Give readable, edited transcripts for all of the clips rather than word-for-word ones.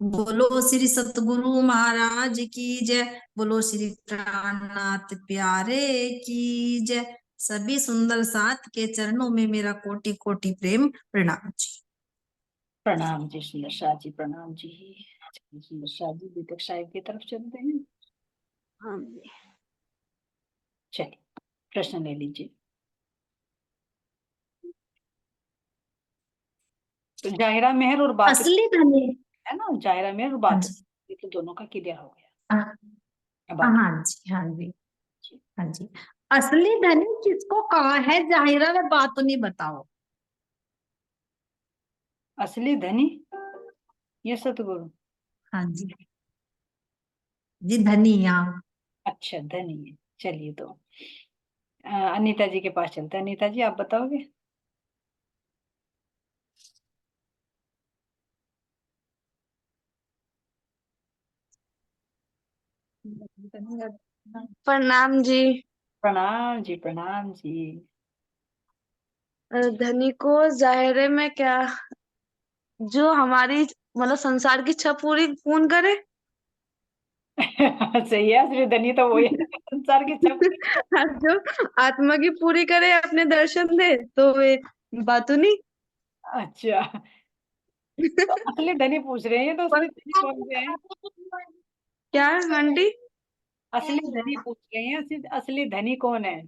बोलो श्री सतगुरु महाराज की जय। बोलो श्री प्राणनाथ प्यारे की जय। सभी सुंदर साथ के चरणों में मेरा कोटि कोटि प्रेम प्रणाम जी। प्रणाम जी सुंदर शाह जी, प्रणाम जी। सुंदर शाह जी दीपक साहिब की तरफ चलते हैं। हाँ जी। चलिए प्रश्न ले लीजिए। तो जाहिरा मेहर और बात असली धनी। है ना, जाहिरा मेहर और हाँ बात जी। ये तो दोनों का क्लियर हो गया। हाँ अब आगे। हाँ जी। हाँ जी। हाँ जी। असली धनी किसको कहा है जाहिरा में बात तो नहीं बताओ। असली धनी ये सतगुरु। हाँ जी। जी धनिया। अच्छा धनी है। चलिए तो अनीता जी के पास चलते हैं। अनीता जी आप बताओगे। प्रणाम जी। प्रणाम जी, प्रणाम जी। धनी को जाहिरे में क्या, जो हमारी मतलब संसार की इच्छा पूरी पूर्ण करे। सही है, असली धनी तो वही है संसार की सब। जो आत्मा की पूरी करे, अपने दर्शन दे, तो वे बात नहीं। अच्छा तो असली धनी पूछ रहे हैं, तो असली धनी कौन से हैं? क्या आंटी? असली धनी पूछ रहे हैं, असली धनी कौन है?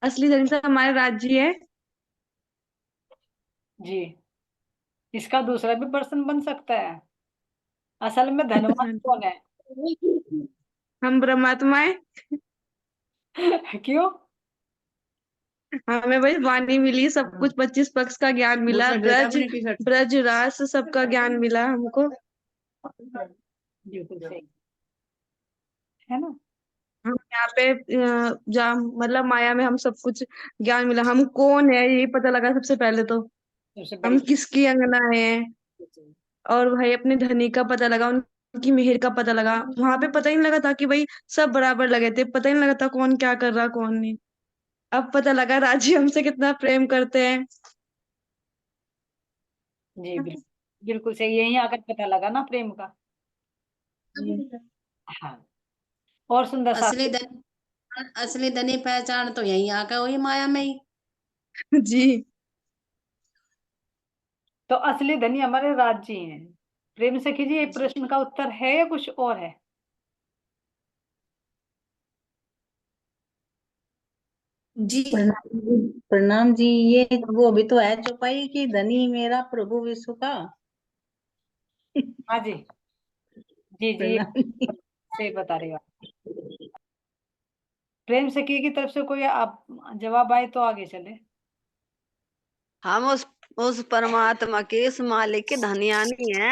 असली धनी तो हमारे राज्य है। जी, इसका दूसरा भी प्रश्न बन सकता है, असल में धनवान कौन है? हम परमात्मा है। क्यों? हमें भाई वाणी मिली, सब कुछ 25 पक्ष का ज्ञान मिला, ब्रज ब्रज रास सबका ज्ञान मिला हमको। बिल्कुल सही है ना। हम यहाँ पे जहाँ मतलब माया में हम सब कुछ ज्ञान मिला। हम कौन है यही पता लगा सबसे पहले तो। सबसे हम बड़ी किसकी अंगना है, और भाई अपने धनी का पता लगा, उनकी मेहर का पता लगा। वहां पे पता ही नहीं लगा था कि भाई सब बराबर लगे थे, पता ही नहीं लगा था कौन क्या कर रहा कौन नहीं। अब पता लगा राजी हमसे कितना प्रेम करते हैं। जी बिल्कुल, बिल्कुल सही, यही आकर पता लगा ना प्रेम का। हाँ, और सुंदर असली साथी। धनी, असली धनी पहचान तो यही आकर हुई माया में ही। जी। तो असली धनी हमारे राज्य हैं। प्रेम से कीजिए, प्रश्न का उत्तर है या कुछ और है? जी प्रणाम जी। ये वो भी तो है चौपाई की, धनी मेरा प्रभु विश्व का। हाँ जी, जी जी, प्रणाम जी। सही बता रहे हो आप। प्रेम सखी की तरफ से कोई आप जवाब आए तो आगे चले। हम उस परमात्मा के, उस मालिक के धनियानी है।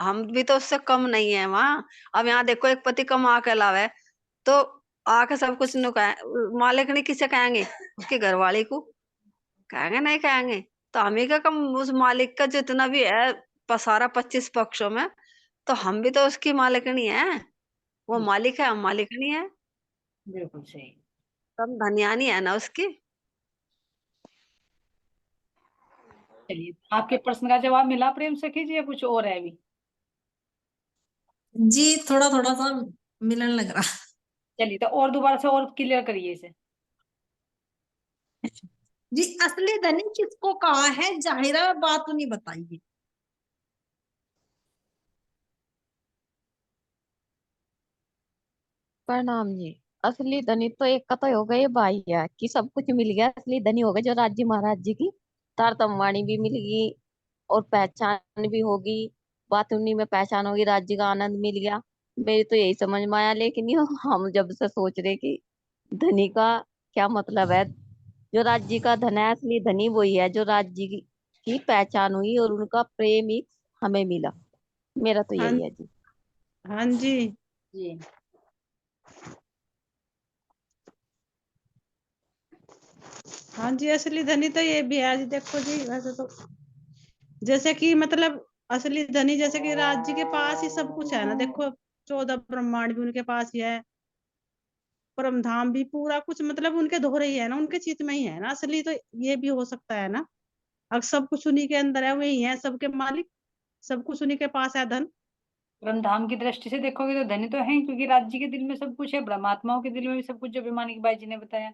हम भी तो उससे कम नहीं है वहाँ। अब यहाँ देखो, एक पति कमा के लावे तो आके सब कुछ नु मालिक नहीं किसे कहेंगे? उसकी घरवाली को कहेंगे? नहीं कहेंगे। तो हम ही का कम उस मालिक का जितना भी है पसारा 25 पक्षों में, तो हम भी तो उसकी मालिकनी है। वो मालिक है, हम मालिकनी है। बिल्कुल सही। तो हम धनियानी है ना उसकी। चलिए, आपके प्रश्न का जवाब मिला प्रेम सखी जी, या कुछ और है अभी? जी थोड़ा थोड़ा सा मिलन लग रहा। चलिए तो और दोबारा से और क्लियर करिए इसे। जी असली धनी किसको कहा है जाहिरा में बात तो नहीं बताइए। प्रणाम जी। असली धनी तो एक का तो हो गया, ये भाई है कि सब कुछ मिल गया। असली धनी हो गए जो राज्य महाराज जी की तारतम्यवाणी भी मिल गई, और पहचान भी होगी। बात उन्हीं में पहचान होगी, राज्य का आनंद मिल गया। मेरी तो यही समझ में आया। लेकिन ये हम जब से सोच रहे कि धनी का क्या मतलब है, जो राज्य का धन है, असली धनी वही है जो राज्य की पहचान हुई और उनका प्रेम ही हमें मिला। मेरा तो हाँ यही है जी। हाँ जी। जी हाँ जी, असली धनी तो ये भी है जी। देखो जी, वैसे तो जैसे कि मतलब असली धनी जैसे कि राज्य के पास ही सब कुछ है ना। देखो 14 ब्रह्मांड भी उनके पास ही है, परम धाम भी, पूरा कुछ मतलब उनके दोहरे ही है ना, उनके चित्त में ही है ना असली। तो ये भी हो सकता है ना, अब सब कुछ उन्हीं के अंदर है, वही है सबके मालिक। सब कुछ उन्हीं के पास है धन। ब्रह्मधाम की दृष्टि से देखोगे तो धनी तो है ही, क्योंकि राज्य के दिल में सब कुछ है, ब्रह्मात्माओं के दिल में भी सब कुछ, जो भी मानिक बाई जी ने बताया।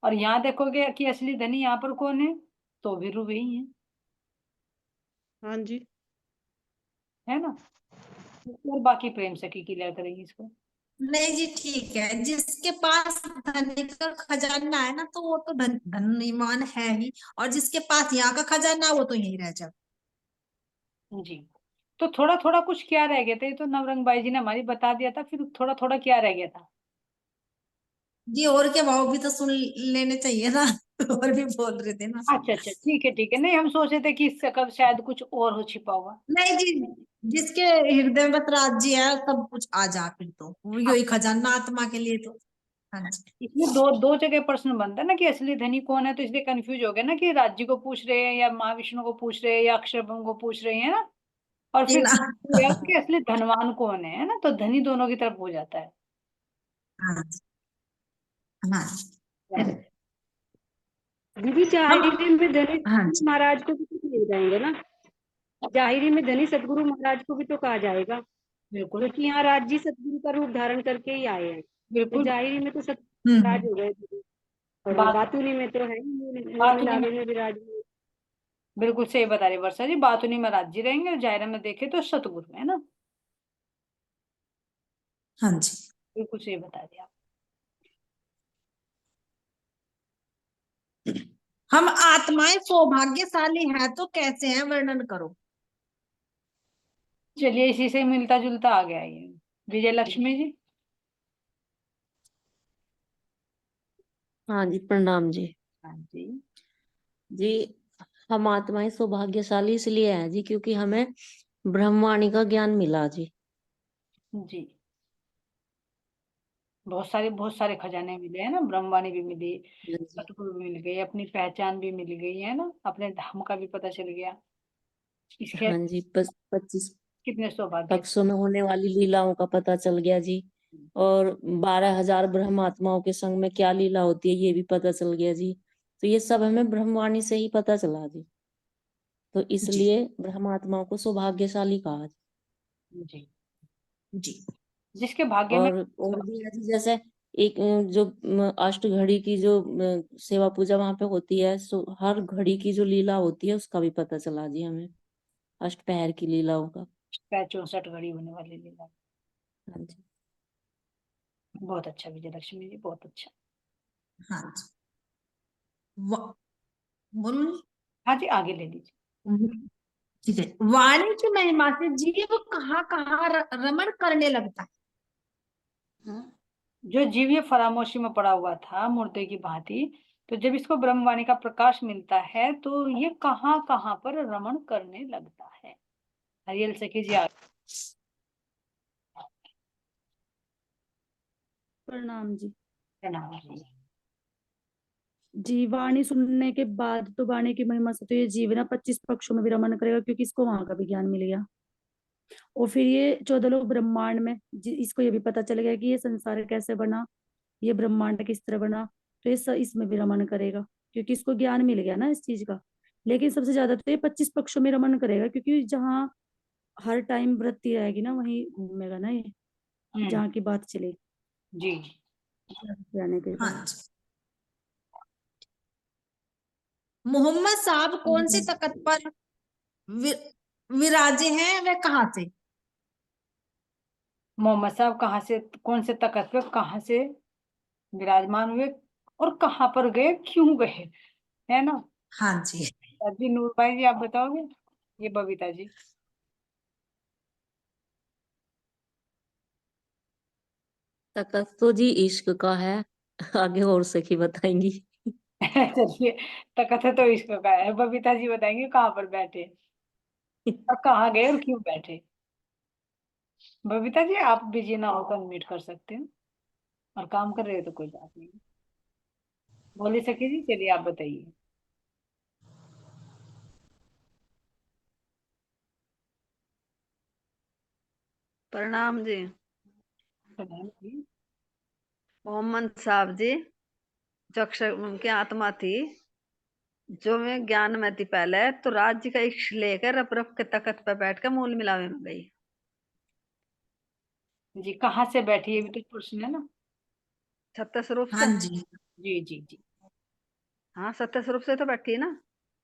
और यहाँ देखोगे कि असली धनी यहाँ पर कौन है, तो भी रू ही है, हाँ जी। है ना। और बाकी प्रेम सखी क्लियर करेंगी इसको। नहीं जी, ठीक है। जिसके पास धन का खजाना है ना, तो वो तो धनवान है ही, और जिसके पास यहाँ का खजाना है, वो तो यही रह जाए। जी, तो थोड़ा थोड़ा कुछ क्या रह गया था, ये तो नवरंग बाई जी ने हमारी बता दिया था, फिर थोड़ा थोड़ा क्या रह गया था। जी, और क्या भाव भी तो सुन लेने चाहिए ना। और भी बोल रहे थे ना। अच्छा अच्छा, ठीक है, नहीं हम सोचे थे कि इससे कब शायद कुछ और हो छिपा हुआ। नहीं जी, जिसके हृदय में बस राज्य है, सब कुछ आ जा, फिर तो यही खजाना आत्मा के लिए तो। हाँ जी। इसमें दो दो जगह प्रश्न बनता है ना कि असली धनी कौन है, तो इसलिए कंफ्यूज हो गया ना कि राज्य को पूछ रहे हैं या महाविष्णु को पूछ रहे हैं या अक्षर ब्रह्म को पूछ रहे हैं ना। और जी फिर ना। कि असली धनवान कौन है ना, तो धनी दोनों की तरफ हो जाता है। हाँ जी, हाँ। दीदी हम जाहिरी में धनी हाँ जी, महाराज को भी तो मिल जाएंगे ना, जाहिरी में धनी सतगुरु महाराज को भी तो कहा जाएगा, बिल्कुल क्योंकि यहाँ राज्य सतगुरु का रूप धारण करके ही आए हैं। तो बिल्कुल। जाहिरी में तो सतगुरु महाराज हम्म। हो गए दीदी, और बात बातुनी में तो है ही मूल बात उन्हीं में, मिलावे में विराज। बिल्कुल सही बता रही वर्षा जी, बात उन्हीं में राज्य रहेंगे, और जायरा में देखे तो सतगुरु है ना। हाँ जी। बिल्कुल सही बता दिया। हम आत्माएं सौभाग्यशाली हैं तो कैसे हैं, वर्णन करो। चलिए, इसी से मिलता जुलता आ गया ये। विजय लक्ष्मी जी। हाँ जी, प्रणाम जी। हाँ जी। जी, हम आत्माएं सौभाग्यशाली इसलिए हैं जी, क्योंकि हमें ब्रह्मवाणी का ज्ञान मिला जी। जी, बहुत सारे खजाने मिले हैं ना, ब्रह्मवाणी भी मिली, हाँ जी। सतगुरु भी मिल गई, अपनी पहचान भी मिल गई है ना, अपने धाम का भी पता चल गया। इसके हाँ जी, 25 कितने सौभाग्य। पक्षों में होने वाली लीलाओं का पता चल गया जी। और 12,000 ब्रह्मात्माओं के संग में क्या लीला होती है, ये भी पता चल गया जी। तो ये सब हमें ब्रह्मवाणी से ही पता चला जी। तो जी इसलिए ब्रह्मात्माओं को सौभाग्यशाली कहा जी। जी, जी। जिसके भाग्य में। और भी है जी, जैसे एक जो अष्ट घड़ी की जो सेवा पूजा वहां पे होती है, सो हर घड़ी की जो लीला होती है उसका भी पता चला जी हमें, अष्टपहर की लीलाओं का। 64 घड़ी होने वाली लीला। हाँ जी। बहुत अच्छा विजय लक्ष्मी जी, बहुत अच्छा। हाँ जी। बोलो। हाँ जी, आगे ले लीजिए। ठीक है। वाणी की महिमा से जीव कहाँ कहाँ रमण करने लगता है। जो जीव ये फरामोशी में पड़ा हुआ था मुर्दे की भांति, तो जब इसको ब्रह्मवाणी का प्रकाश मिलता है तो ये कहाँ कहाँ पर रमण करने लगता है। हरियल सखी जी आगे। प्रणाम जी। प्रणाम जी। जी, वाणी सुनने के बाद तो वाणी की महिमा से तो ये जीव ना 25 पक्षों में भी रमन करेगा, क्योंकि इसको वहां का भी ज्ञान मिल गया। और फिर ये 14 लोग ब्रह्मांड में इसको ये भी पता चल गया कि ये संसार कैसे बना, ये ब्रह्मांड किस तरह बना। तो ये इसमें भी रमन करेगा, क्योंकि इसको ज्ञान मिल गया ना इस चीज का। लेकिन सबसे ज्यादा तो ये 25 पक्षों में रमन करेगा, क्योंकि जहाँ हर टाइम वृत्ति रहेगी ना, वहीं घूमेगा ना ये, हम्म। जहाँ की बात चले जी। जाने के बाद। हाँ जी। मोहम्मद साहब कौन सी तख्त पर वि, विराजे हैं, वे कहाँ से। मोहम्मद साहब कहाँ से, कौन से तख्त पे कहाँ से विराजमान हुए, और कहाँ पर गए, क्यों गए, है ना। हाँ जी। जी नूर भाई जी, आप बताओगे। ये बबीता जी। तकत तो जी इश्क का है, आगे और सखी बताएंगी। चलिए, तखत है तो इसको का है, बबीता जी बताएंगे कहाँ पर बैठे और कहाँ गए और क्यों बैठे। बबीता जी, आप बिजी ना हो तो अनम्यूट कर सकते हो, और काम कर रहे हो तो कोई बात नहीं। बोली सके जी, चलिए आप बताइए। प्रणाम जी। प्रधान जी। मोहम्मद साहब जी जो अक्षर उनकी आत्मा थी, जो मैं ज्ञान में थी पहले, तो राज्य का इक्ष लेकर रप रप के तख्त पे बैठ कर मूल मिलावे में गई। जी, कहाँ से बैठी, ये भी तो प्रश्न है ना। सत्य स्वरूप हाँ से। जी। जी जी जी हाँ, सत्य स्वरूप से तो बैठी है ना।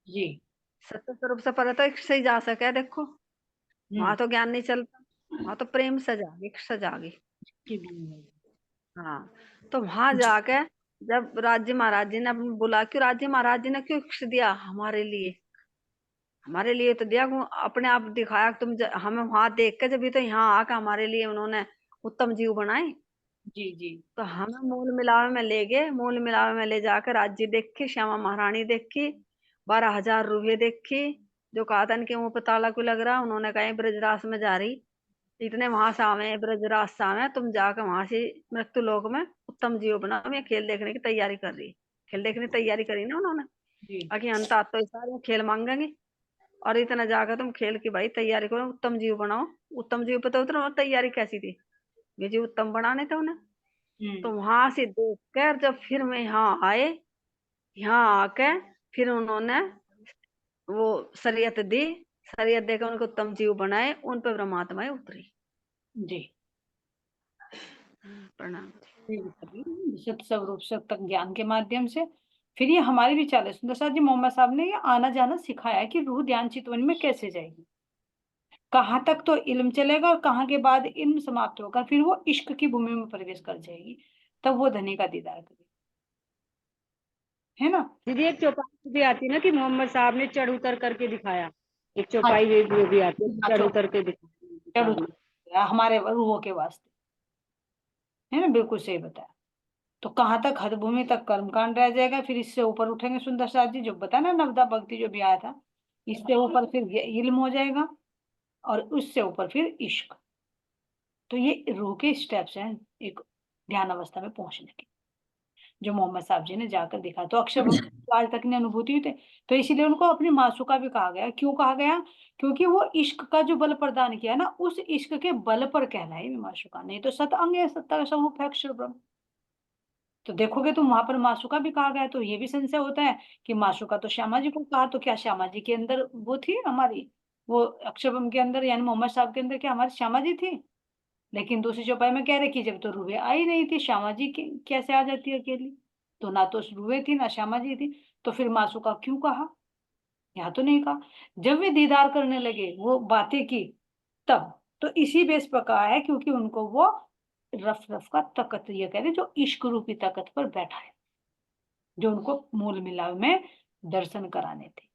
जी। सत्य स्वरूप से परे तो इक्ष से ही जा सके। देखो वहां तो ज्ञान नहीं चलता, वहां तो प्रेम से जागी, इक्ष से जागी। की भी है। हाँ, तो वहां जाके जब राज्य महाराज जी ने अपने बुला, क्यों राज्य महाराज जी ने क्यों इक्ष दिया हमारे लिए? हमारे लिए तो दिया, अपने आप दिखाया कि हमें वहां देख के, जब तो यहाँ आकर हमारे लिए उन्होंने उत्तम जीव बनाए। जी जी तो हमें मूल मिलावे में ले गए, मूल मिलावे में ले जाकर राज्य देखी, श्यामा महारानी देखी, 12,000 रुपये देखी। जो कहा था इनके मुंह पे ताला क्यों लग रहा, उन्होंने कहा ब्रजरास में जा रही, इतने वहां से आवे, ब्रजराज से आवे, तुम जाकर वहां से मृत्यु लोक में उत्तम जीव बनाओ। मैं खेल देखने की तैयारी कर रही, खेल देखने की तैयारी करी ना उन्होंने। जी आगे अंत आता तो सारे खेल मांगेंगे, और इतना जाकर तुम खेल की भाई तैयारी करो, उत्तम जीव बनाओ। उत्तम जीव पे तो उतना तैयारी कैसी थी, ये जीव उत्तम बनाने थे उन्हें। तो वहां से देख कर जब फिर मैं यहाँ आए, यहाँ आके फिर उन्होंने वो शरीयत दी, शरीयत देकर उनको उत्तम जीव बनाए, उन पर ब्रह्मात्माएं उतरी। जी। प्रणाम। सत्य स्वरूप सत्य ज्ञान के माध्यम से फिर ये हमारी भी चाल है। सुंदर साहब जी, मोहम्मद साहब ने ये आना जाना सिखाया है कि रूह ध्यान चितवन में कैसे जाएगी, कहाँ तक तो इल्म चलेगा और कहाँ के बाद इल्म समाप्त होगा, फिर वो इश्क की भूमि में प्रवेश कर जाएगी, तब वो धनी का दीदार करेगी, है ना। दीदी एक चौपाई भी आती है ना कि मोहम्मद साहब ने चढ़ उतर करके दिखाया, एक हाँ चौपाई वो भी आती है, हाँ, चढ़ उतर के दिखाया। चलो हमारे रूहों के वास्ते, है ना, बिल्कुल सही बताया। तो कहाँ तक, हद भूमि तक कर्मकांड रह जाएगा, फिर इससे ऊपर उठेंगे सुंदर साथ जी, जो बताया ना नवदा भक्ति जो भी आया था, इससे ऊपर फिर ये इल्म हो जाएगा, और उससे ऊपर फिर इश्क। तो ये रूह के स्टेप्स हैं एक ध्यान अवस्था में पहुंचने के, जो मोहम्मद साहब जी ने जाकर देखा। तो अक्षर भक्त को आज तक ने अनुभूति हुई थे, तो इसीलिए उनको अपनी मासूका भी कहा गया। क्यों कहा गया? क्योंकि वो इश्क का जो बल प्रदान किया ना, उस इश्क के बल पर कहलाई मासूका, नहीं तो सत अंग है, सत्ता का स्वरूप है अक्षर ब्रह्म। तो देखोगे तो वहां पर मासूका भी कहा गया, तो ये भी संशय होता है कि मासूका तो श्यामा जी को कहा, तो क्या श्यामा जी के अंदर वो थी हमारी, वो अक्षर ब्रह्म के अंदर यानी मोहम्मद साहब के अंदर क्या हमारी श्यामा जी थी? लेकिन दूसरी चौपाई में कह रहे कि जब तो रूबे आई नहीं थी, श्यामा जी कैसे आ जाती है अकेली? तो ना तो रूबे थी ना श्यामा जी थी, तो फिर मासूका क्यों कहा? यहाँ तो नहीं कहा। जब वे दीदार करने लगे, वो बातें की, तब तो इसी बेस पर कहा है, क्योंकि उनको वो रफ रफ का तकत, ये कह रहे जो इश्क रूपी तकत पर बैठा है, जो उनको मूल मिलाव में दर्शन कराने थे।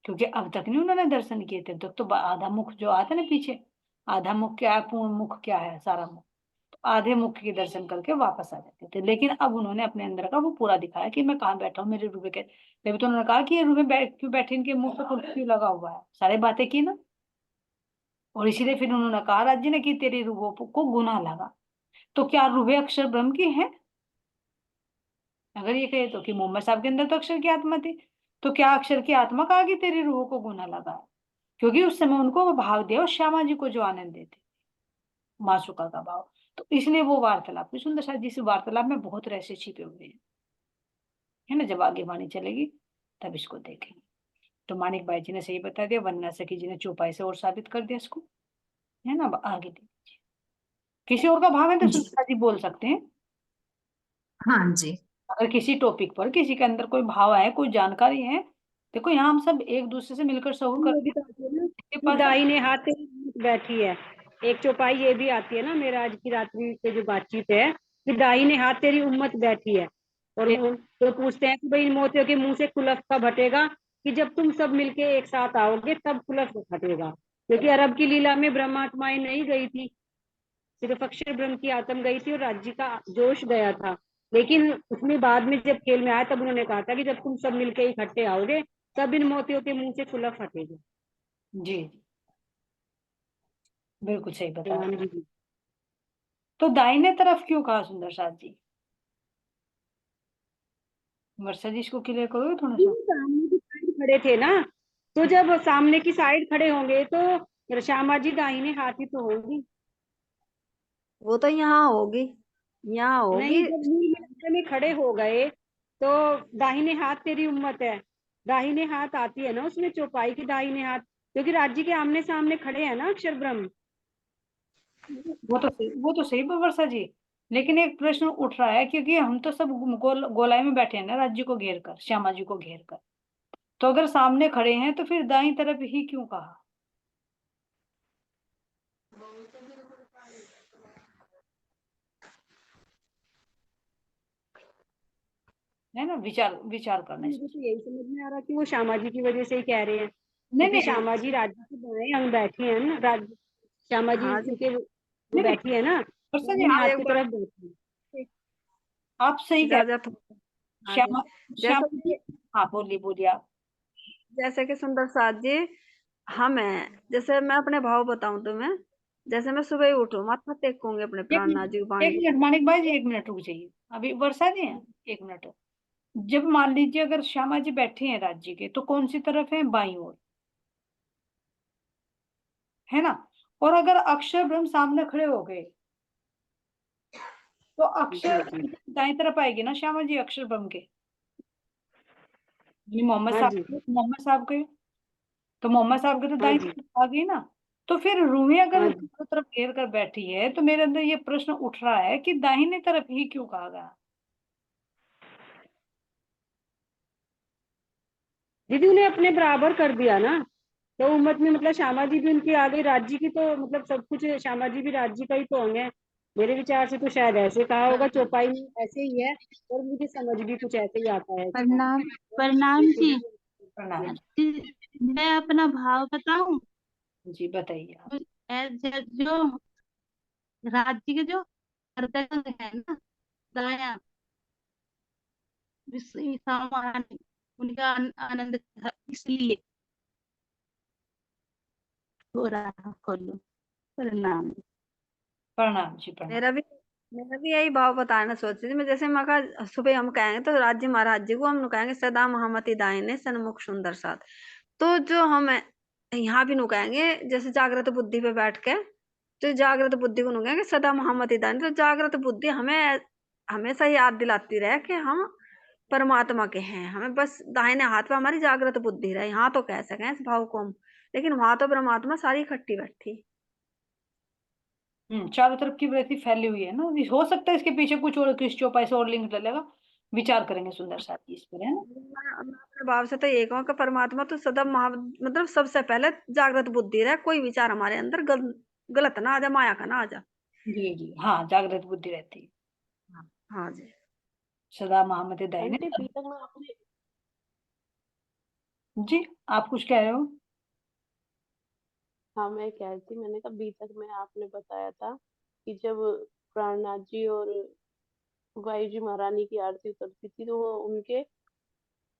क्योंकि अब तक नहीं उन्होंने दर्शन किए थे, तब तो आधा मुख जो आता है ना पीछे, आधा मुख क्या है, पूर्ण मुख क्या है, सारा मुख, तो आधे मुख के दर्शन करके वापस आ जाते थे। लेकिन अब उन्होंने अपने अंदर का वो पूरा दिखाया कि मैं कहाँ बैठा हूँ, मेरे रूबे के। तभी तो उन्होंने कहा कि ये रूबे क्यों बैठे, इनके मुंह पे क्यों लगा हुआ है, सारी बातें की ना। और इसीलिए फिर उन्होंने कहा राज्य ने कि तेरी रूहों को गुनाह लगा। तो क्या रूबे अक्षर ब्रह्म की है? अगर ये कहे तो कि मोहम्मद साहब के अंदर तो अक्षर की आत्मा थी, तो क्या अक्षर की आत्मा कहा कि तेरी रूह को गुनाह लगा है? क्योंकि उस समय उनको वो भाव दिया, और श्यामा जी को जो आनंद देते, मासूका का भाव। तो इसलिए वो वार्तालाप की सुंदर सा, जिस वार्तालाप में बहुत रहस्य छिपे हुए हैं, है ना। जब आगे वाणी चलेगी तब इसको देखेंगे। तो मानिक भाई जी ने सही बता दिया, वन्ना सखी जी ने चौपाई से और साबित कर दिया इसको, है ना। अब आगे देखिए, किसी और का भाव है तो जी सुंदर जी बोल सकते हैं। हाँ जी। अगर किसी टॉपिक पर किसी के अंदर कोई भाव है, कोई जानकारी है, देखो यहाँ हम सब एक दूसरे से मिलकर सहूर ये भी करते तो आती है ना हैं। कि दाहिने हाथ तेरी उम्मत बैठी है, एक चौपाई ये भी आती है ना, मेरा आज की रात्रि से जो बातचीत है कि दाहिने हाथ तेरी उम्मत बैठी है। और तो पूछते हैं कि भाई मोतियों के मुंह से कुलफ कब हटेगा, कि जब तुम सब मिलके एक साथ आओगे तब कुलफ हटेगा। क्योंकि अरब की लीला में ब्रह्मात्माएं नहीं गई थी, सिर्फ अक्षर ब्रह्म की आत्म गई थी और राज्य का जोश गया था। लेकिन उसमें बाद में जब खेल में आया, तब उन्होंने कहा था कि जब तुम सब मिलके इकट्ठे आओगे तब इन मोतियों के मुंह से कुलफ हटेगा। जी बिल्कुल सही बता रहे प्रणाम हैं। जी। तो दाहिने तरफ क्यों कहा सुंदर साथ जी? वर्षा जी इसको क्लियर करोगे थोड़ा सा? सामने की साइड खड़े थे ना, तो जब सामने की साइड खड़े होंगे तो श्यामा जी दाहिने हाथ ही तो होगी। वो तो यहाँ होगी, यहाँ नहीं, होगी। जब मूल मिलाप में खड़े हो गए तो दाहिने हाथ तेरी उम्मत है, दाहिने हाथ आती है ना उसमें चौपाई की दाहिने हाथ, क्योंकि राज्य के आमने सामने खड़े हैं ना अक्षर ब्रह्म। वो तो सही वर्षा जी, लेकिन एक प्रश्न उठ रहा है, क्योंकि हम तो सब गोलाई में बैठे हैं ना, राज्य को घेर कर, श्यामा जी को घेर कर, तो अगर सामने खड़े हैं तो फिर दाईं तरफ ही क्यों कहा? है ना, विचार विचार करना मुझे इसमें। तो यही समझ में आ रहा कि वो श्यामा जी की वजह से ही कह रहे हैं, नहीं क्योंकि नहीं श्यामा जी राज्य के बाएं अंग बैठी है ना, राज्य श्यामा जी हाँ जी, उनके वो नहीं नहीं बैठी है ना वर्षा जी, दाहिने आप हाथ एक की बार तरफ बैठी है। आप सही कह इजाजत रहे हो। हो। हाँ जी, श्यामा जैसा श्यामा जी, कि हाँ बोलिए बोलिए आप। जैसे कि सुंदर साथ जी, हम हैं, जैसे मैं अपने भाव बताऊं तुम्हें, जैसे मैं सुबह ही उठूं, माथा टेकूंगी अपने प्राणनाथ जी को, पानी एक मिनट मानिक भाई जी, 1 मिनट रुक जाइए, अभी वर्षा जी हैं, 1 मिनट। जब मान लीजिए अगर श्यामा जी बैठे हैं राज्य के, तो कौन सी तरफ है? बाईं ओर, है ना। और अगर अक्षर ब्रह्म सामने खड़े हो गए, तो जी अक्षर जी दाईं तरफ आएगी ना श्यामा जी, अक्षर ब्रह्म के, यानी मोहम्मद हाँ साहब जी मोहम्मद साहब के, तो मोहम्मद साहब के तो हाँ दाईं जी तरफ आ गई ना। तो फिर रूही हाँ अगर जी। चारों तरफ घेर कर बैठी है, तो मेरे अंदर ये प्रश्न उठ रहा है कि दाहिने तरफ ही क्यों कहा गया? दीदी उन्हें अपने बराबर कर दिया ना, तो उम्मत में मतलब श्यामा जी भी उनकी आ गई, राज्य की तो मतलब सब कुछ श्यामा जी भी राज्य का ही तो अंग है। मेरे विचार से तो शायद ऐसे कहा होगा, चौपाई में ऐसे ही है, और मुझे समझ भी कुछ ऐसे ही आता है इसका। प्रणाम। प्रणाम जी। प्रणाम मैं अपना भाव बताऊं। जी, बताइए आप। जो राज्य के जो हृदय है ना, दाया ईसा महारानी, उनका आनंद था, इसलिए हो रहा खोलो। प्रणाम। प्रणाम जी, प्रणाम। मेरा भी यही भाव बताना सोच रही थी मैं, जैसे मैं कहा सुबह हम कहेंगे तो राज्य महाराज जी को हम कहेंगे सदा महामति दाहिने सन्मुख सुंदर साथ। तो जो हम यहाँ भी नु कहेंगे, जैसे जागृत बुद्धि पे बैठ के, तो जागृत बुद्धि को नु कहेंगे सदा महामति दाहिने। तो जागृत बुद्धि हमें हमेशा याद दिलाती रहे कि हम परमात्मा के हैं, हमें बस दाहिने हाथ पे हमारी जागृत बुद्धि रहे, यहाँ तो कह सकें इस भाव को हम, लेकिन वहां तो परमात्मा सारी इकट्ठी बैठी। चारों तरफ की वृत्ति फैली हुई है ना, हो सकता है इसके पीछे कुछ और किस चौपाई से और लिंक डलेगा, विचार करेंगे सुंदर साथ जी इस पर, है ना। मैं अपने भाव से तो ये कहूँ कि परमात्मा तो सदा मतलब सबसे पहले जागृत बुद्धि रहे, कोई विचार हमारे अंदर गलत ना आ जा, माया का ना आ जा। जी जी, हाँ, जागृत बुद्धि रहती है। हाँ जी। सदा महामति दाहिने आंटी अभी तक में आपने जी, आप कुछ कह रहे हो? हाँ मैं कह रही थी, मैंने कहा अभी तक में आपने बताया था कि जब प्राणनाथ जी और वायु जी महारानी की आरती उतरती थी तो वो उनके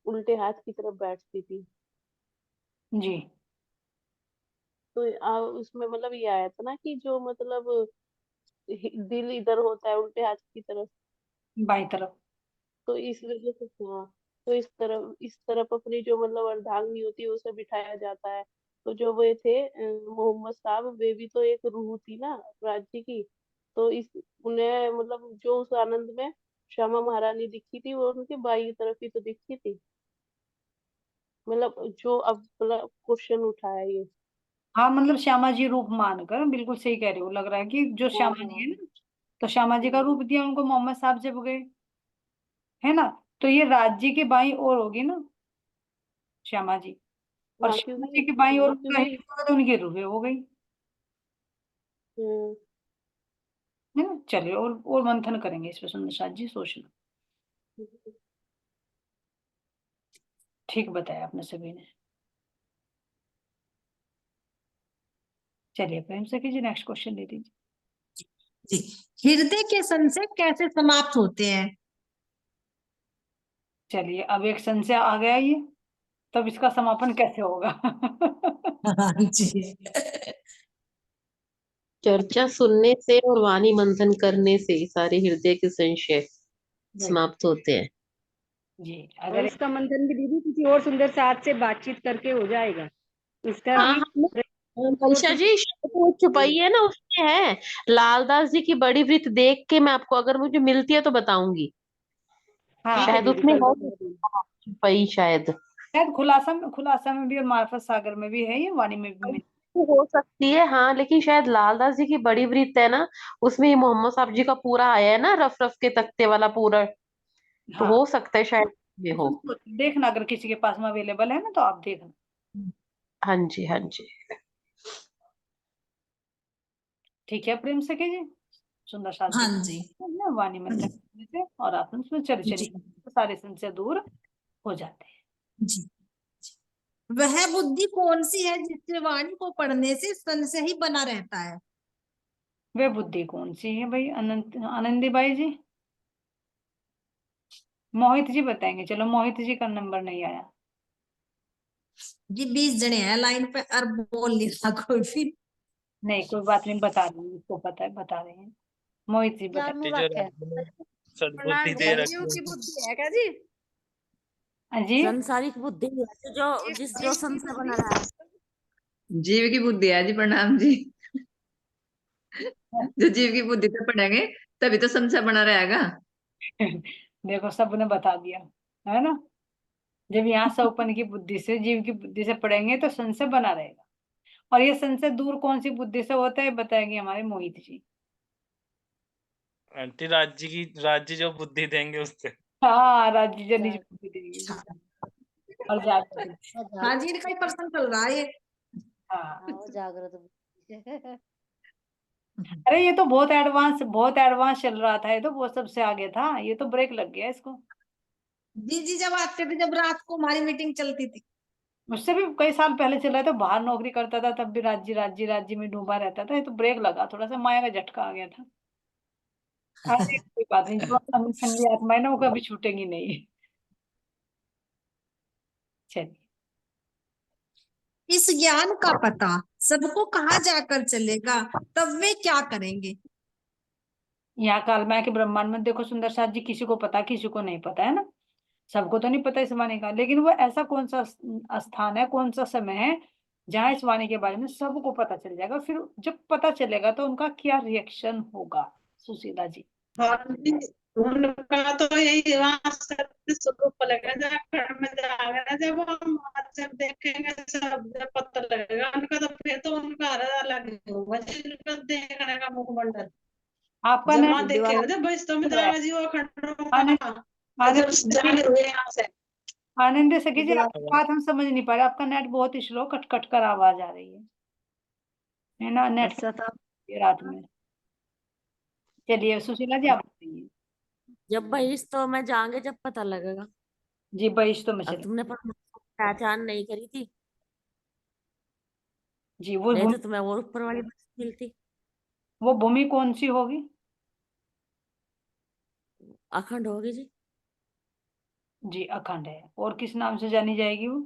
उल्टे हाथ की तरफ बैठती थी। जी, तो उसमें मतलब ये आया था ना कि जो मतलब दिल इधर होता है उल्टे हाथ की तरफ, बाई तरफ। तो इस वजह से हाँ, तो इस तरफ अपनी जो मतलब अर्धांगिनी होती है उसे बिठाया जाता है। तो जो वे थे मोहम्मद साहब, वे भी तो एक रूह थी ना राज्य की। तो इस उन्हें मतलब जो उस आनंद में श्यामा महारानी दिखी थी वो उनकी बाई तरफ ही तो दिखी थी। मतलब जो अब मतलब क्वेश्चन उठा है ये। हाँ, मतलब श्यामा जी रूप मानकर, बिल्कुल सही कह रहे हो, लग रहा है कि जो हाँ श्यामा जी हाँ। है ना, तो श्यामा जी का रूप दिया उनको मोहम्मद साहब जब गए, है ना। तो ये राज्य की बाई ओर होगी ना श्यामा जी, और हाँ श्यामा क्योंकि जी की बाई ओर हाँ उनका क्योंकि हिस्सा तो उनकी रूह हो गई, हम्म, है ना। चलिए और मंथन करेंगे इस पर सुंदर साथ जी, सोचना। ठीक बताया आपने सभी ने। चलिए प्रेम से कीजिए, नेक्स्ट क्वेश्चन दे दीजिए। जी, हृदय के संशय कैसे समाप्त होते हैं? चलिए, अब एक संशय आ गया ये, तब इसका समापन कैसे होगा? हाँ जी। चर्चा सुनने से और वाणी मंथन करने से सारे हृदय के संशय समाप्त होते हैं। जी, और अगर इसका मंथन भी दीदी किसी और सुंदर साथ से बातचीत करके हो जाएगा, इसका हाँ भी हाँ और मंशा जी, वो छुपाई है ना उसमें है, लालदास जी की बड़ी वृत्त देख के मैं आपको अगर मुझे मिलती है तो बताऊंगी। हाँ शायद दीदी उसमें कल है बताऊंगी। छुपई शायद। शायद खुलासा में भी और मार्फत सागर में भी है, ये वाणी में भी हो सकती है हाँ, लेकिन शायद लालदास जी की बड़ी वृत्त है ना, उसमें ये मोहम्मद साहब जी का पूरा आया है ना, रफ रफ के तख्ते वाला पूरा। तो हाँ। हो सकता है शायद ये हो। तो देखना अगर किसी के पास में अवेलेबल है ना तो आप देखना। हाँ जी हाँ जी। ठीक है प्रेम सखी जी, सुंदर साथ जी हाँ जी ना वाणी मंत्र करने से और आप उसमें चले जी चलिए तो सारे संशय दूर हो जाते हैं। जी। वह बुद्धि कौन सी है जिससे वाणी को पढ़ने से संशय ही बना रहता है? वे बुद्धि कौन सी है भाई, अनंत आनंदी बाई जी? मोहित जी बताएंगे, चलो मोहित जी का नंबर नहीं आया। जी 20 जने हैं लाइन पे और बोल नहीं रहा कोई भी। नहीं कोई बात नहीं, बता रही हूँ, उसको पता है, बता रहे हैं। मोहित जी यार बताए। मूर्ख है। सद्बुद्धि दे रखी जीव है। की बुद्धि है क्या जी? हाँ जी संसारिक बुद्धि है जो संशय बना रहा है। जीव की बुद्धि है जी, प्रणाम जी। जो जीव की बुद्धि से पढ़ेंगे तभी तो संशय बना रहेगा। देखो सबने बता दिया है ना, जब यहाँ सौपन की बुद्धि से जीव की बुद्धि से पढ़ेंगे तो संशय बना रहेगा। और ये संशय दूर कौन सी बुद्धि से होता है बताएंगे हमारे मोहित जी। आंटी राज्य जो बुद्धि देंगे उससे। हाँ राज्य जो निज बुद्धि देंगे और जागृत। हाँ जी इनका ही प्रश्न चल रहा है ये। हाँ वो जागृत बुद्धि। अरे ये तो बहुत एडवांस चल रहा था, ये तो वो सबसे आगे था, ये तो ब्रेक लग गया इसको। जी जी जब आते थे जब रात को हमारी मीटिंग चलती थी। मुझसे भी कई साल पहले चला है, तो बाहर नौकरी करता था तब भी राज्य में डूबा रहता था, ये तो ब्रेक लगा, थोड़ा सा माया का झटका आ गया था। अरे कोई बात नहीं, जो ठंडी आत्मा है ना वो कभी छूटेंगी नहीं। चलिए इस ज्ञान का पता सबको कहाँ जाकर चलेगा, तब वे क्या करेंगे? यहाँ कालमाया के ब्रह्मांड में देखो सुंदर साथ जी, किसी को पता किसी को नहीं पता है ना, सबको तो नहीं पता इस वाणी का, लेकिन वो ऐसा कौन सा स्थान है, कौन सा समय है जहाँ इस वाणी के बारे में सबको पता चल जाएगा। फिर जब पता चलेगा तो उनका क्या रिएक्शन होगा सुशीला जी? हाँ जी, उनका तो यही वहाँ सत्य स्वरूप लगेगा, जहाँ अखंड में जाएगा, जब हम जब देखेंगे सब जब पता लगेगा उनका, तो फिर तो उनका अलग ही होगा जिनका देखने का मुखमंडल। आपका जब नेट वहाँ देखेगा जब वैष्णव में जाएगा जी वो अखंड आनंद का, जब जाहिर हुए यहाँ से। आनंद सखी जी आपकी बात हम समझ नहीं पा रहे, आपका नेट बहुत स्लो कट कट कर आवाज आ रही है ना, नेट अच्छा था। रात में। चलिए सुशीला जी आप बताइए। जब बहिष्ठ में जाएंगे जब पता लगेगा। जी बहिष्ठ में अब चले तुमने पहचान नहीं करी थी, जी, वो नहीं तो भूमि, तुम्हें और ऊपर वाली बस मिलती। वो भूमि कौन सी होगी? अखंड होगी जी। जी अखंड है, और किस नाम से जानी जाएगी वो?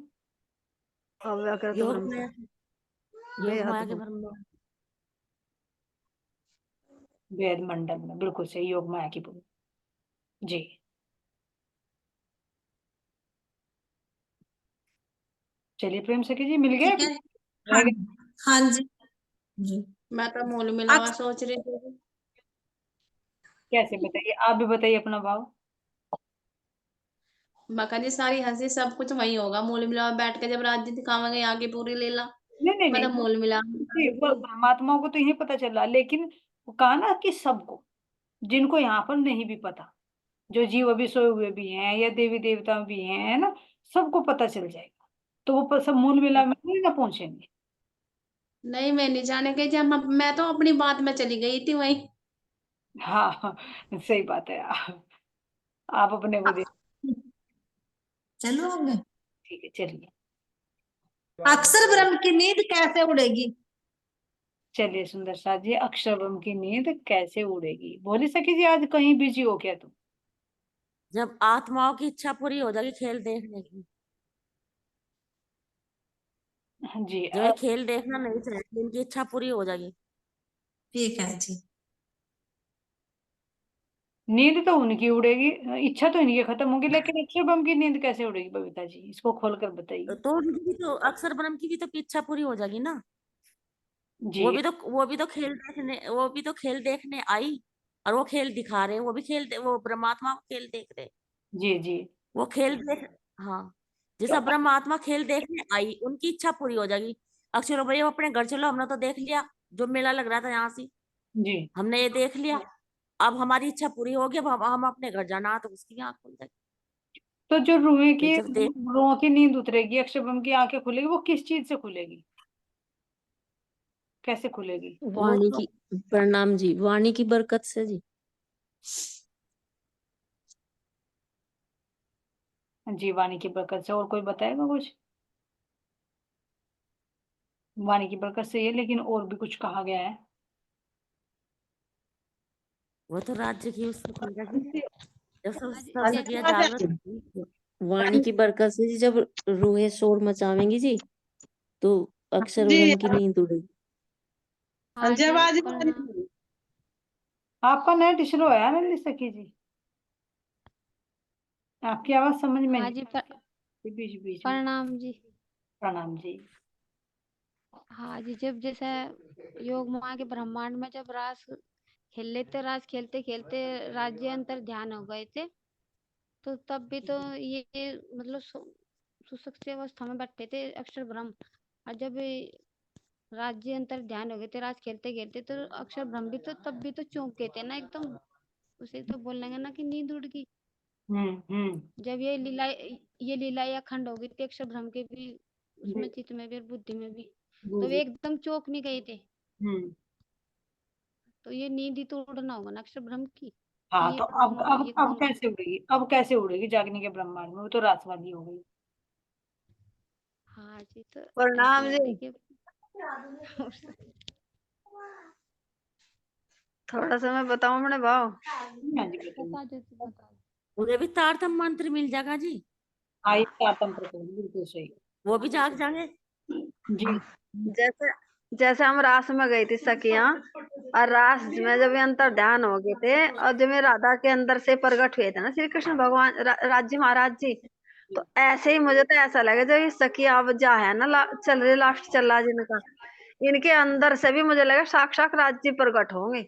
योग माया योग माया के ब्रह्म। वेद मंडल में, बिल्कुल सही, योग माया की भूमि। जी चलिए प्रेम सखी जी मिल गया, ठीक है। रह हाँ गया? हाँ जी जी। मैं तो मूल मिलावा अक्स, सोच रही थी। कैसे बताइए, आप भी बताइए अपना भाव। मका जी सारी हंसी सब कुछ वही होगा, मूल मिलावा बैठ के जब राज्य दिखावेंगे यहाँ की पूरी लीला। नहीं नहीं नहीं मतलब मूल जी, मिलावा वो परमात्मा को तो यही पता चला, लेकिन वो कहा ना कि सबको, जिनको यहाँ पर नहीं भी पता, जो जीव अभी सोए हुए भी हैं या देवी देवता भी हैं, है ना, सबको पता चल जाएगा, तो वो सब मूल मिला में नहीं ना पहुंचेंगे। नहीं, मैं नहीं जाने के जब मैं तो अपनी बात में चली गई थी वही। हाँ हाँ, सही बात है, आप अपने को देख। चलो आगे। ठीक है चलिए। अक्षर ब्रह्म की नींद कैसे उड़ेगी? चलिए सुंदर साथ जी, अक्षरब्रह्म की नींद कैसे उड़ेगी, बोली सखी जी आज कहीं बिजी हो क्या तुम? जब आत्माओं की इच्छा पूरी हो जाएगी खेल देखने की। जी जब ये खेल देखना नहीं चाहेंगे, इनकी इच्छा पूरी हो जाएगी। ठीक है जी। नींद तो उनकी उड़ेगी, इच्छा तो इनकी खत्म होगी, लेकिन अक्षरब्रह्म की नींद कैसे उड़ेगी बबीता जी, इसको खोलकर बताइए। तो उनकी भी तो अक्षर ब्रह्म की भी तो इच्छा पूरी हो जाएगी ना। जी वो भी तो खेल देखने आई, और वो खेल दिखा रहे हैं, वो भी वो परमात्मा को खेल देख रहे हैं। जी जी। वो खेल देख, हाँ, जैसा परमात्मा खेल देखने आई, उनकी इच्छा पूरी हो जाएगी। अक्षर भैया अपने घर चलो, हमने तो देख लिया जो मेला लग रहा था यहाँ से, जी। हमने ये देख लिया, अब हमारी इच्छा पूरी होगी, अब हम अपने घर जाना, तो उसकी आंख खुल जाएगी। तो जो फिर जब देख रुओं की नींद उतरेगी, अक्षरब्रह्म की आंखें खुलेगी, वो किस चीज से खुलेगी, कैसे खुलेगी? वो वाणी तो की, प्रणाम जी, वाणी की बरकत से जी। जी, वाणी की बरकत से। और कोई बताएगा कुछ? वाणी की बरकत से ये, लेकिन और भी कुछ कहा गया है? वो तो राज्य की उससे खुल जाएगी जब सब सब हाँ जी। सखियां जागृत होंगी। वाणी की बरकत से जी, जब रूहें शोर मचावेंगी जी, तो अक्षर जी ब्रह्म की नींद उड़ेगी। हाँ जी, आवाज नहीं आ रही प्रणाम। थी। आपका नेट स्लो है ना सखी जी, आपकी आवाज समझ में हाँ नहीं जी, आती बीच बीच में। प्रणाम जी। प्रणाम जी। हाँ जी, जब जैसे योग माया के ब्रह्मांड में जब रास खेल थे, रास खेलते खेलते राज्य अंतर ध्यान हो गए थे, तो तब भी तो ये मतलब सुसुप्त अवस्था में बैठे थे अक्षर ब्रह्म। और जब ये राज्य अंतर ध्यान हो गए थे, रास खेलते खेलते, तो अक्षर ब्रह्म भी तो तब भी तो चौंक गए थे ना एकदम। उसे तो बोलेंगे ना कि नींद उड़ गई। जब ये लीला या खंड हो गई थी अक्षर ब्रह्म के भी, उसमें चित्त में भी और बुद्धि में भी, जी तो वे जी। एकदम चौंक नहीं गए थे। हम्म। तो ये नींद ही तो उड़ना होगा ना अक्षर ब्रह्म की, कि हाँ, ये तो अब कौन अब ये अब कौन। कैसे उड़ेगी, अब कैसे उड़ेगी जागने के ब्रह्मांड में? वो तो रासवादी हो गई। हाँ जी, तो ऐसे प्रणाम ही जी। उड़ेगी। थोड़ा सा मैं बताऊं अपने भाव। हाँ जी, बताइए। बता दो तो बता दो। उन्हें भी तारतम मंत्र मिल जाएगा जी, हाँ, ये तारतंत्र को बिल्कुल सही। वो भी जाग जाएंगे। जी। जैसे जैसे हम रास में गई थी सखियां, और रास में जब ये अंतर ध्यान हो गए थे, और जब ये राधा के अंदर से प्रकट हुए थे ना श्री कृष्ण भगवान, राज जी महाराज जी, तो ऐसे ही मुझे तो ऐसा लगे जब ये सखिया अब जा है ना, चल रहे लास्ट चल रहा जिनका, इनके अंदर से भी मुझे लगा साक्षात राज जी प्रकट होंगे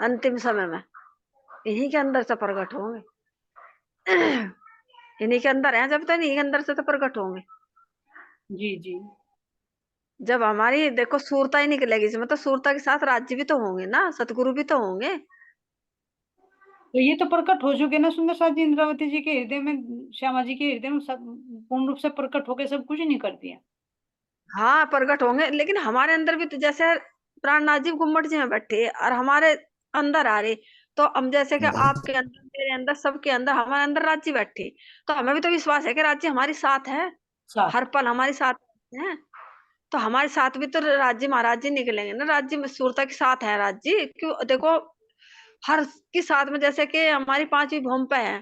अंतिम समय में, इन्हीं के अंदर से प्रकट होंगे। इन्हीं के अंदर है, जब तक इन्हीं के अंदर से तो प्रकट होंगे। जी जी। जब हमारी देखो सूरता ही निकलेगी इसमें, तो सूरता के साथ राज्य भी तो होंगे ना, सतगुरु भी तो होंगे। तो ये तो प्रकट हो चुके ना सुंदर साथ जी, इंद्रावती जी के हृदय में, श्यामा जी के हृदय में सब पूर्ण रूप से प्रकट होकर सब कुछ नहीं कर दिया। हाँ प्रकट होंगे, लेकिन हमारे अंदर भी तो जैसे प्राणनाथ जी गुम्मट जी में बैठे और हमारे अंदर आ रहे, तो हम जैसे कि आपके अंदर, मेरे अंदर, सबके अंदर, हमारे अंदर राज्य बैठे, तो हमें भी तो विश्वास है कि राज्य हमारे साथ है, हर पल हमारे साथ है। तो हमारे साथ भी तो राज्य महाराज जी निकलेंगे ना, राज्य में सूरता के साथ है राज्य। क्यों देखो, हर के साथ में जैसे कि हमारी पांचवी भूमि पे है,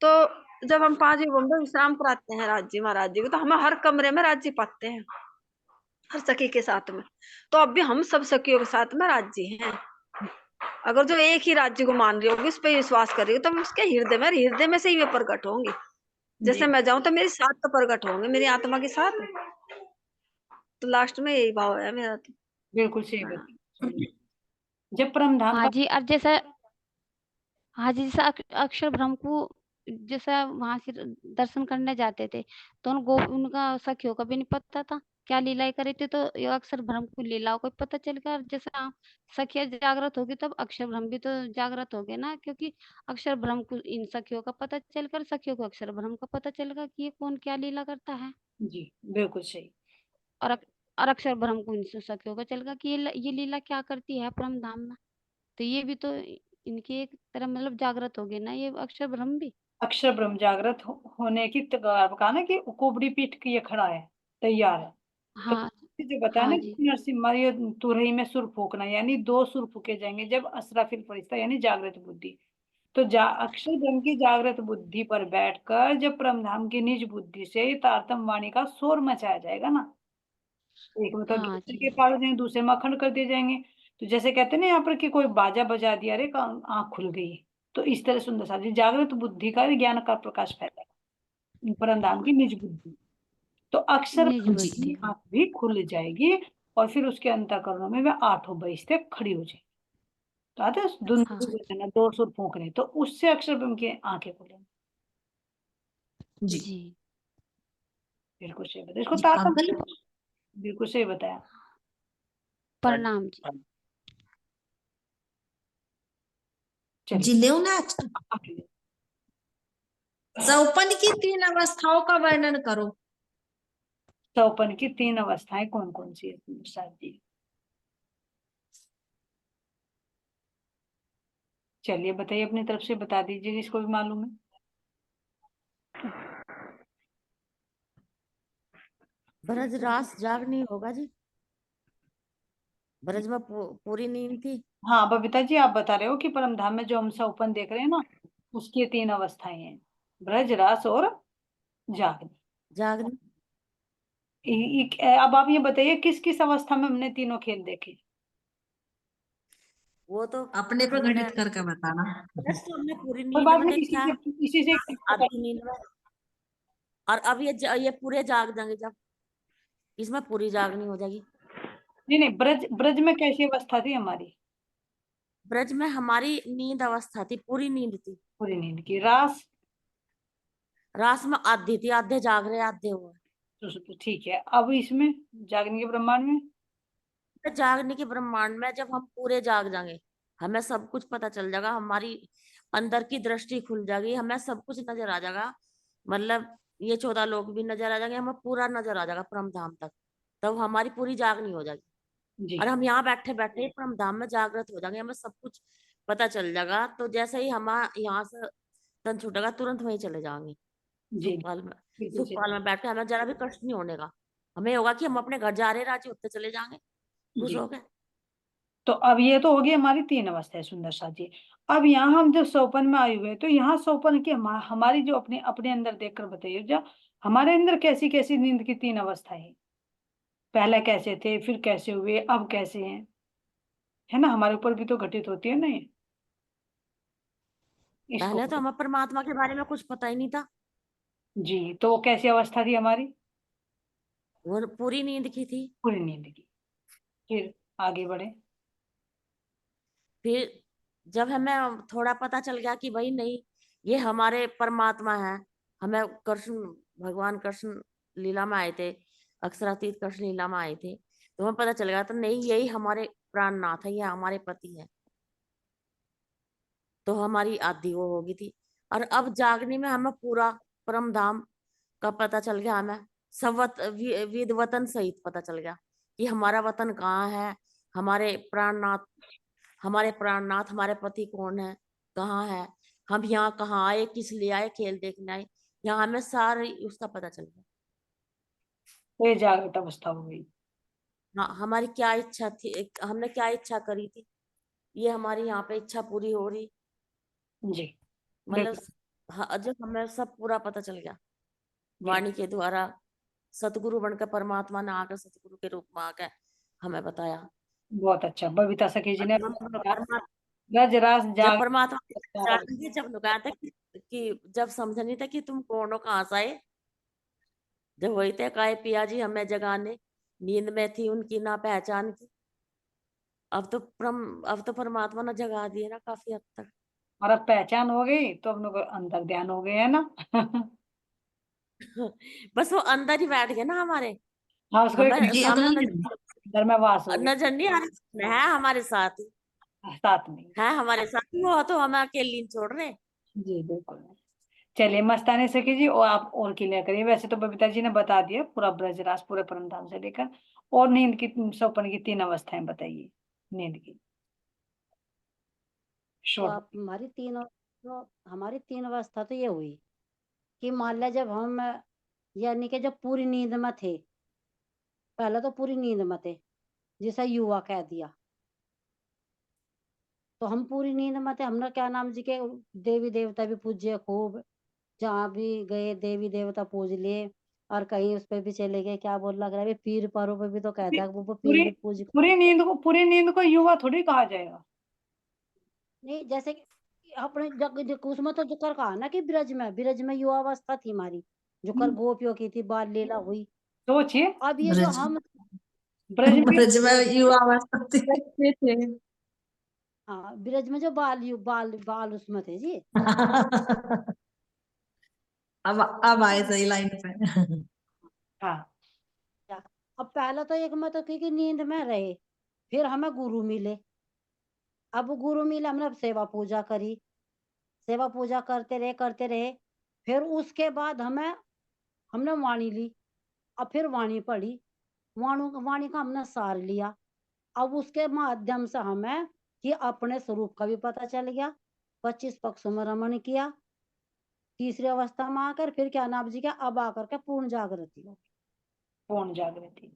तो जब हम पांचवी भूमि पे विश्राम कराते हैं राज्य महाराज जी को, तो हमें हर कमरे में राज्य पाते हैं, हर सखी के साथ में। तो अब भी हम सब सखियों के साथ में राज्य हैं। अगर जो एक ही राज्य को मान रही होगी, उस पर विश्वास कर रही हो, तो उसके हृदय में से ही वे प्रकट होंगे। जैसे मैं जाऊं तो मेरे साथ तो प्रकट होंगे, मेरी आत्मा के साथ। तो लास्ट में यही भाव है मेरा तो। बिल्कुल सही बात। जब परमधाम हाँ का जी, और जैसा, हाँ जी, जैसा अक्षर ब्रह्म को जैसा वहां से दर्शन करने जाते थे, तो उनका सखियों का भी नहीं पता था क्या लीलाएं करी थी, तो ये अक्षर ब्रह्म को लीलाओं को पता चल गया। और जैसा सखिया जागृत होगी, तब अक्षर ब्रह्म भी तो जागृत हो गए ना, क्योंकि अक्षर ब्रह्म को इन सखियों का पता चलकर सखियों को अक्षर ब्रह्म का पता चलेगा कि ये कौन क्या लीला करता है। जी बिल्कुल सही। और और अक्षर ब्रह्म को इन सखियों को चलेगा कि ये लीला क्या करती है परम धाम में। तो ये भी तो इनकी एक तरह मतलब जागृत हो गए ना ये अक्षर ब्रह्म भी। अक्षर ब्रह्म जागृत होने की कहा ना कि कुबड़ी पीठ किए खड़ा है, तैयार है। तो हाँ जो बताया ना हाँ कि जी। नरसिम्हा, ये तुरही में सुर फूकना, यानी दो सुर फूके जाएंगे जब असराफिल फरिश्ता, यानी जागृत बुद्धि। तो अक्षर ब्रह्म की जागृत बुद्धि पर बैठकर जब परमधाम की निज बुद्धि से तारतम वाणी का शोर मचाया जाएगा ना, एक में तो हाँ दूसरे जी। के पार हो जाएंगे, दूसरे में अखंड कर दिए जाएंगे। तो जैसे कहते हैं ना यहाँ पर कि कोई बाजा बजा दिया, अरे आंख खुल गई। तो इस तरह सुंदर सा जी जागृत बुद्धि का ज्ञान का प्रकाश फैलेगा, परमधाम की निज बुद्धि। तो अक्षर निज ब्रह्म की बुद्धि। आंख भी खुल जाएगी, और फिर उसके अंतःकरणों में वह आठों बहिष्ठे खड़ी हो जाएगी। तो आते हैं धुंधली बदन दो सुर फूंक रहे, तो उससे अक्षर ब्रह्म की आंखें खुले। जी जी बिल्कुल सही बताया, इसको जी तारतम्य अंकल बिल्कुल सही बताया। प्रणाम जी। चलिए जी ले नेक्स्ट। आगे। सौपन की 3 अवस्थाओं का वर्णन करो। सौपन की 3 अवस्थाएं कौन कौन सी है प्रसाद जी? चलिए बताइए, अपनी तरफ से बता दीजिए जिसको भी मालूम है। ब्रज रास जाग नहीं होगा जी, ब्रज में पूरी नींद थी। हाँ बबीता जी, आप बता रहे हो कि परम धाम में जो हम सौपन देख रहे हैं ना, उसकी 3 अवस्थाएं हैं, ब्रज, रास और जागनी। जागनी अब आप ये बताइए किस किस अवस्था में हमने तीनों खेल देखे? वो तो अपने पे हमने घटित करके बताना। ब्रज तो हमने पूरी कोई नींद बात में नहीं, देखा, इसी से आधी नींद में, और अब ये पूरे जाग जाएंगे जब, इसमें पूरी जागनी हो जाएगी। नहीं नहीं, ब्रज ब्रज में कैसी अवस्था थी हमारी? ब्रज में हमारी नींद अवस्था थी, पूरी नींद थी। पूरी नींद की। रास? रास में आधी थी, आधे जाग रहे आधे हुए। तो ठीक है, अब इसमें जागने के ब्रह्मांड में? जागने के ब्रह्मांड में जब हम पूरे जाग जाएंगे, हमें सब कुछ पता चल जाएगा, हमारी अंदर की दृष्टि खुल जाएगी, हमें सब कुछ नजर आ जाएगा, मतलब ये 14 लोग भी नजर आ जाएंगे, हमें पूरा नजर आ जाएगा परम धाम तक, तब हमारी पूरी जागनी हो जाएगी। जी और हम यहाँ बैठे बैठे परम धाम में जागृत हो जाएंगे, हमें सब कुछ पता चल जाएगा। तो जैसे ही हम यहाँ से तन छूटेगा, तुरंत वहीं चले जाएंगे जी सुखपाल में। बिल्कुल सही। सुखपाल में बैठ के हमें जरा भी कष्ट नहीं होने का, हमें होगा कि हम अपने घर जा रहे, राजी होते चले जाएंगे, खुश जी हो गए। तो अब ये तो होगी हमारी 3 अवस्थाएं सुंदर सा जी। अब यहाँ हम जब सोपन में आए हुए हैं, तो यहाँ सोपन की हमारी जो अपने अपने अंदर देखकर बताइए, जो हमारे अंदर कैसी कैसी नींद की 3 अवस्थाएं हैं, पहले कैसे थे, फिर कैसे हुए, अब कैसे हैं, है ना, हमारे ऊपर भी तो घटित होती है ना ये। इसको पहले तो हमें परमात्मा के बारे में कुछ पता ही नहीं था, जी, तो वो कैसी अवस्था थी हमारी? वो पूरी नींद की थी। पूरी नींद की। फिर आगे बढ़े। फिर जब हमें थोड़ा पता चल गया कि भाई नहीं, ये हमारे परमात्मा है, हमें कृष्ण भगवान कृष्ण लीला में आए थे, अक्षरातीत कृष्ण लीला में आए थे, तो हमें पता चल गया तो नहीं, यही हमारे प्राणनाथ है, ये हमारे पति है, तो हमारी आदि वो होगी थी। और अब जागने में हमें पूरा परम धाम का पता चल गया, हमें सब विद वतन सहित पता चल गया कि हमारा वतन कहाँ है, हमारे प्राणनाथ, हमारे प्राणनाथ हमारे पति कौन है, कहाँ है, हम यहाँ कहाँ आए, किस लिए आए, खेल देखने आए, यहाँ हमें सारी उसका पता चल गया। तो ये जागृत अवस्था हो गई। हाँ, हमारी क्या इच्छा थी, हमने क्या इच्छा करी थी, ये हमारी यहाँ पे इच्छा पूरी हो रही, जी मतलब हाँ, जब हमें सब पूरा पता चल गया वाणी के द्वारा, सतगुरु बनकर परमात्मा ने आकर सतगुरु के रूप में आकर हमें बताया। बहुत अच्छा, बबीता सखी जी ने परमात्मा रज रास जब जाग परमात्मा जानेंगे, जब लुकाया था कि जब समझा नहीं था कि तुम कौन हो, कहाँ से आए, जब वही थे काहे पिया जी हमें जगाने, नींद में थी उनकी ना पहचान की, अब तो परमात्मा ने जगा दिए ना काफी हद तक। और अब पहचान हो गई तो हम लोग अंतर ध्यान हो गए, है ना। बस वो अंदर ही बैठ गए ना हमारे, हाँ, उसको एक हमें जी सामने अगला अंदर में वास हो गई, नजर नहीं आ रही है, हमारे साथ ही साथ में। है, हमारे साथ ही, वो तो हमें अकेले नहीं छोड़ रहे। जी बिल्कुल। चलिए मस्तानी सखी जी, और आप और क्लियर करिए। वैसे तो बबीता जी ने बता दिया पूरा ब्रजराज, पूरे परमधाम से लेकर, और नींद की सौपन की 3 अवस्थाएं बताइए नींद की, तो शॉर्ट। आप हमारी 3 अवस्था तो ये हुई कि मान लिया जब हम यानी कि जब पूरी नींद में थे, पहले तो पूरी नींद में थे, जिसे युवा कह दिया, तो हम पूरी नींद में थे, हमने क्या नाम जी के देवी देवता भी पूजे खूब, जहाँ भी गए देवी देवता पूज लिए, और कहीं उस पे भी चले गए, क्या बोल लग रहा है, पीर पारों पे भी तो कह दिया वो पीर पूरी भी पूज। पूरी नींद को युवा थोड़ी कहा जाएगा। नहीं, जैसे कि अपने उसमें तो जिक्र कहा ना कि ब्रज में युवा अवस्था थी हमारी, जिक्र गोपियों की थी, बाल लीला हुई। सोचिए, अब ये जो ब्रज हम ब्रज में ब्रज में युवा अवस्था थी। बच्चे थे। हाँ, ब्रज में जो बाल बाल उसमें थे जी। अब आए सही लाइन पे। हाँ अब पहले तो एक में तो क्योंकि नींद में रहे, फिर हमें गुरु मिले। अब गुरु मिले, हमने अब सेवा पूजा करी, सेवा पूजा करते रहे। फिर उसके बाद हमने वाणी ली। अब फिर वाणी पढ़ी, वाणी का हमने सार लिया। अब उसके माध्यम से हमें कि अपने स्वरूप का भी पता चल गया। 25 पक्षों में रमण किया, तीसरी अवस्था में आकर फिर क्या नाम जी का अब आकर के पूर्ण जागृति हो। पूर्ण जागृति,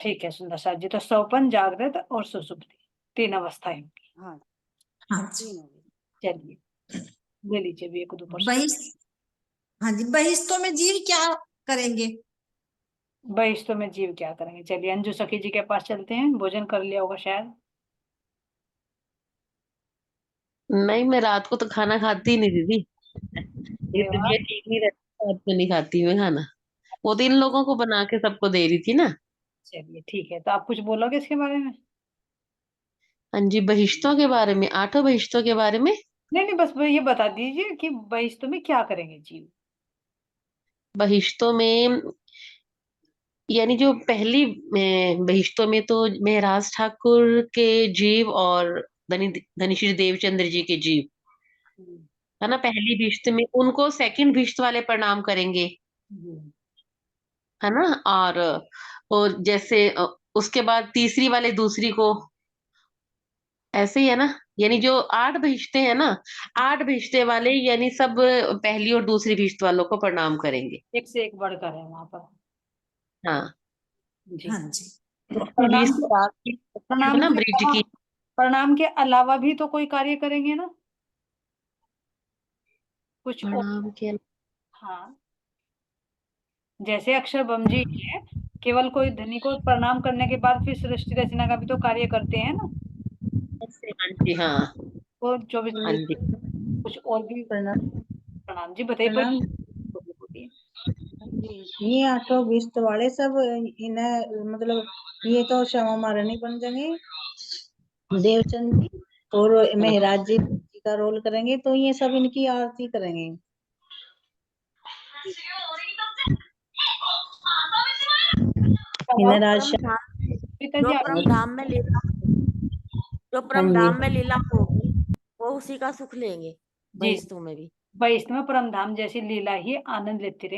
ठीक है सुंदर साथ जी। तो स्वपन, जागृत और सुसुप्ति 3 अवस्थाएं होंगी। हाँ हाँ तीन हो गई। चलिए ले लीजिए भी 1-2 प्रश्न। हाँ जी, बहिष्ठों में जीव क्या करेंगे? बहिष्ठों में जीव क्या करेंगे? चलिए अंजू सखी जी के पास चलते हैं, भोजन कर लिया होगा शायद। नहीं, मैं रात को तो खाना खाती ही नहीं दीदी। ये अरे वाह, तबीयत ठीक नहीं रहती, रात को नहीं खाती मैं खाना। वो 3 लोगों को बना के सबको दे रही थी ना। चलिए ठीक है। तो आप कुछ बोलोगे इसके बारे में? हाँ जी, बहिष्ठों के बारे में, 8 बहिष्ठों के बारे में। नहीं नहीं, बस ये बता दीजिए कि बहिष्ठों में क्या करेंगे जीव। बहिष्ठों में यानी जो पहली बहिष्ठों में तो महराज ठाकुर के जीव और धनीश्री देवचंद्र जी के जीव है ना। पहली भिष्ट में उनको सेकंड भिष्ट वाले प्रणाम करेंगे, है ना। और जैसे उसके बाद तीसरी वाले दूसरी को, ऐसे ही है ना। यानी जो 8 भिष्टे हैं ना, 8 भिष्टे वाले यानी सब पहली और दूसरी भिष्ट वालों को प्रणाम करेंगे। एक से एक बढ़कर है वहां पर। हाँ जी हाँ जी। तो पुलिस प्रणाम, है ना, के ब्रिज अलावा, की। प्रणाम के अलावा भी तो कोई कार्य करेंगे ना कुछ और? प्रणाम के हाँ, जैसे अक्षरबम जी है, केवल कोई धनी को प्रणाम करने के बाद फिर सृष्टि रचना का भी तो कार्य करते हैं ना। हाँ जी, हाँ वो 24 हाँ जी। कुछ और भी। प्रणाम। प्रणाम जी, बताइए प्रणाम बोलिए। ये 8 बिस्त वाले सब इन्हें मतलब ये तो क्षमा महारानी बन जाएंगे, देवचंद जी और मेहराज जी का रोल करेंगे, तो ये सब इनकी आरती करेंगे। इन्हें राज जो परम धाम में लीला, जो परम धाम में लीला होगी वो उसी का सुख लेंगे जी बहिष्ठों में भी। वैष्णव परम धाम जैसी लीला ही आनंद लेते रहे।